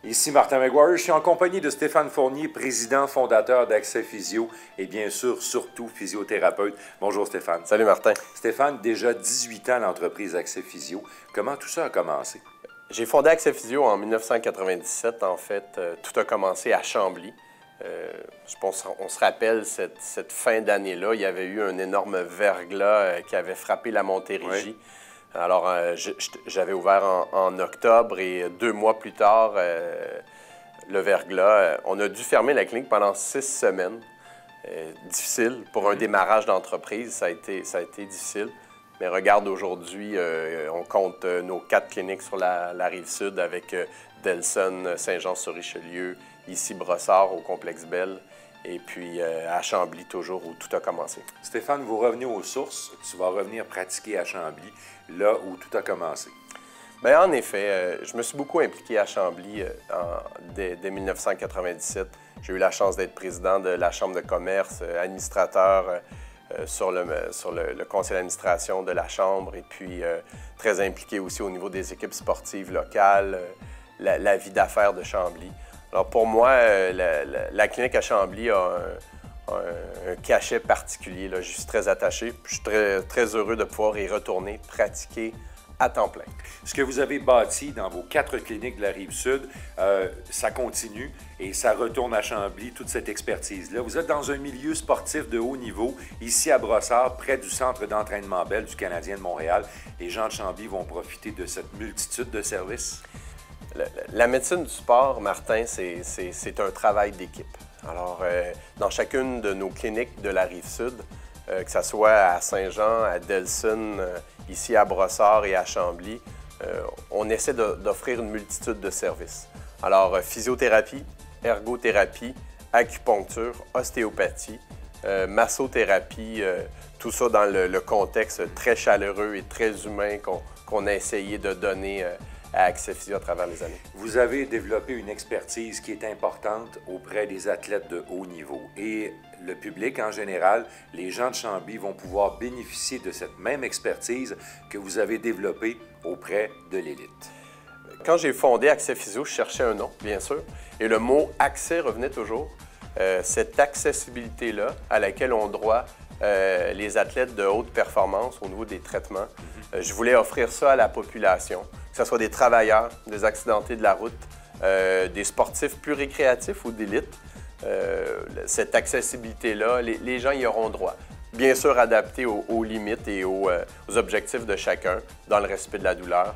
Ici Martin McGuire, je suis en compagnie de Stéphane Fournier, président fondateur d'Accès Physio et bien sûr, surtout physiothérapeute. Bonjour Stéphane. Salut Martin. Stéphane, déjà 18 ans l'entreprise Accès Physio. Comment tout ça a commencé? J'ai fondé Accès Physio en 1997. En fait, tout a commencé à Chambly. Je pense qu'on se rappelle cette fin d'année-là, il y avait eu un énorme verglas qui avait frappé la Montérégie. Oui. Alors, j'avais ouvert en octobre et 2 mois plus tard, le verglas, on a dû fermer la clinique pendant 6 semaines. Difficile. Pour un démarrage d'entreprise, ça a été difficile. Mais regarde, aujourd'hui, on compte nos 4 cliniques sur la Rive-Sud avec Delson, Saint-Jean-sur-Richelieu, ici Brossard au Complexe Bell, et puis à Chambly toujours où tout a commencé. Stéphane, vous revenez aux sources. Tu vas revenir pratiquer à Chambly, là où tout a commencé. Bien, en effet, je me suis beaucoup impliqué à Chambly dès 1997. J'ai eu la chance d'être président de la Chambre de commerce, administrateur sur le conseil d'administration de la Chambre et puis très impliqué aussi au niveau des équipes sportives locales, la vie d'affaires de Chambly. Alors pour moi, la clinique à Chambly a un cachet particulier. Là. Je suis très attaché. Je suis très heureux de pouvoir y retourner, pratiquer à temps plein. Ce que vous avez bâti dans vos 4 cliniques de la Rive-Sud, ça continue et ça retourne à Chambly, toute cette expertise-là. Vous êtes dans un milieu sportif de haut niveau, ici à Brossard, près du centre d'entraînement Bell du Canadien de Montréal. Les gens de Chambly vont profiter de cette multitude de services. La médecine du sport, Martin, c'est un travail d'équipe. Alors, dans chacune de nos cliniques de la Rive-Sud, que ce soit à Saint-Jean, à Delson, ici à Brossard et à Chambly, on essaie d'offrir une multitude de services. Alors, physiothérapie, ergothérapie, acupuncture, ostéopathie, massothérapie, tout ça dans le contexte très chaleureux et très humain qu'on a essayé de donner à Accès Physio à travers les années. Vous avez développé une expertise qui est importante auprès des athlètes de haut niveau. Et le public en général, les gens de Chambly vont pouvoir bénéficier de cette même expertise que vous avez développée auprès de l'élite. Quand j'ai fondé Accès Physio, je cherchais un nom, bien sûr, et le mot « accès » revenait toujours. Cette accessibilité-là à laquelle ont droit les athlètes de haute performance au niveau des traitements, je voulais offrir ça à la population, que ce soit des travailleurs, des accidentés de la route, des sportifs plus récréatifs ou d'élite. Cette accessibilité-là, les gens y auront droit. Bien sûr, adapté aux limites et aux objectifs de chacun, dans le respect de la douleur.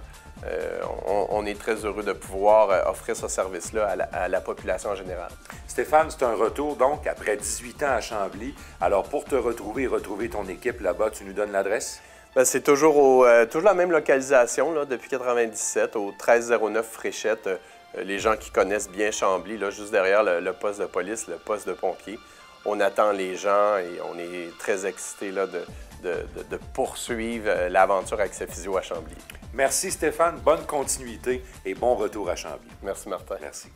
On est très heureux de pouvoir offrir ce service-là à la population en général. Stéphane, c'est un retour donc après 18 ans à Chambly. Alors pour te retrouver et retrouver ton équipe là-bas, tu nous donnes l'adresse? C'est toujours la même localisation là, depuis 1997, au 1309 Fréchette. Les gens qui connaissent bien Chambly, là, juste derrière le poste de police, le poste de pompiers. On attend les gens et on est très excités là, de poursuivre l'aventure Accès Physio à Chambly. Merci Stéphane, bonne continuité et bon retour à Chambly. Merci Martin. Merci.